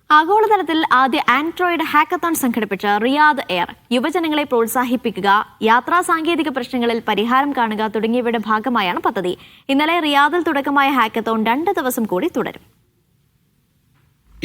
ആഗോളതലത്തിൽ ആദ്യ Android hackathon സംഘടിപ്പിച്ച റിയാദ് എയർ യുവജനങ്ങളെ പ്രോത്സാഹിപ്പിക്കുക, യാത്രാ സാങ്കേതിക പ്രശ്നങ്ങളിൽ പരിഹാരം കാണുക തുടങ്ങിയവയുടെ ഭാഗമായാണ് പദ്ധതി. ഇന്നലെ റിയാദിൽ തുടക്കമായ ഹാക്കത്തോൺ 2 ദിവസം കൂടി തുടരും.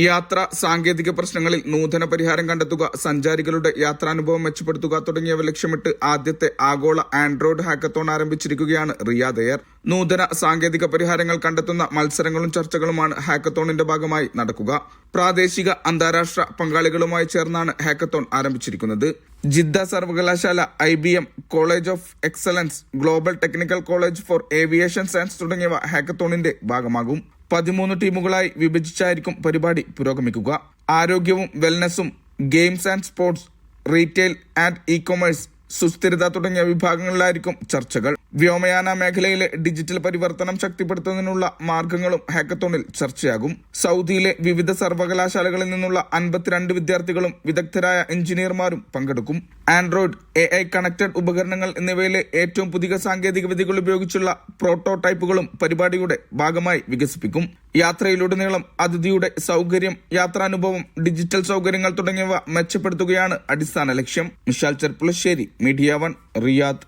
യാത്രാ സാങ്കേതിക പ്രശ്നങ്ങളിൽ നൂതന പരിഹാരം കണ്ടെത്തുക, സഞ്ചാരികളുടെ യാത്രാനുഭവം മെച്ചപ്പെടുത്തുക തുടങ്ങിയവ ലക്ഷ്യമിട്ട് ആദ്യത്തെ ആഗോള ആൻഡ്രോയിഡ് ഹാക്കത്തോൺ ആരംഭിച്ചിരിക്കുകയാണ് റിയാദ് എയർ. നൂതന സാങ്കേതിക പരിഹാരങ്ങൾ കണ്ടെത്തുന്ന മത്സരങ്ങളും ചർച്ചകളുമാണ് ഹാക്കത്തോണിന്റെ ഭാഗമായി നടക്കുക. പ്രാദേശിക അന്താരാഷ്ട്ര പങ്കാളികളുമായി ചേർന്നാണ് ഹാക്കത്തോൺ ആരംഭിച്ചിരിക്കുന്നത്. ജിദ്ദ സർവകലാശാല, IBM, college of excellence, global technical college for aviation science തുടങ്ങിയവ ഹാക്കത്തോണിന്റെ ഭാഗമാകും. 13 ടീമുകളായി വിഭജിച്ചായിരിക്കും പരിപാടി പുരോഗമിക്കുക. ആരോഗ്യവും വെൽനസും, games and sports, retail and e-commerce, സുസ്ഥിരത തുടങ്ങിയ വിഭാഗങ്ങളിലായിരിക്കും ചർച്ചകൾ. വ്യോമയാന മേഖലയിലെ ഡിജിറ്റൽ പരിവർത്തനം ശക്തിപ്പെടുത്തുന്നതിനുള്ള മാർഗങ്ങളും ഹാക്കത്തോണിൽ ചർച്ചയാകും. സൗദിയിലെ വിവിധ സർവകലാശാലകളിൽ നിന്നുള്ള 52 വിദ്യാർത്ഥികളും വിദഗ്ധരായ എഞ്ചിനീയർമാരും പങ്കെടുക്കും. ആൻഡ്രോയിഡ്, AI കണക്റ്റഡ് ഉപകരണങ്ങൾ എന്നിവയിലെ ഏറ്റവും പുതിയ സാങ്കേതിക വിദ്യകൾ ഉപയോഗിച്ചുള്ള പ്രോട്ടോടൈപ്പുകളും പരിപാടിയുടെ ഭാഗമായി വികസിപ്പിക്കും. യാത്രയിലുടനീളം അതിഥിയുടെ സൗകര്യം, യാത്രാനുഭവം, ഡിജിറ്റൽ സൗകര്യങ്ങൾ തുടങ്ങിയവ മെച്ചപ്പെടുത്തുകയാണ് അടിസ്ഥാന ലക്ഷ്യം. Mishal Cherpulassery, media 1, Riyadh.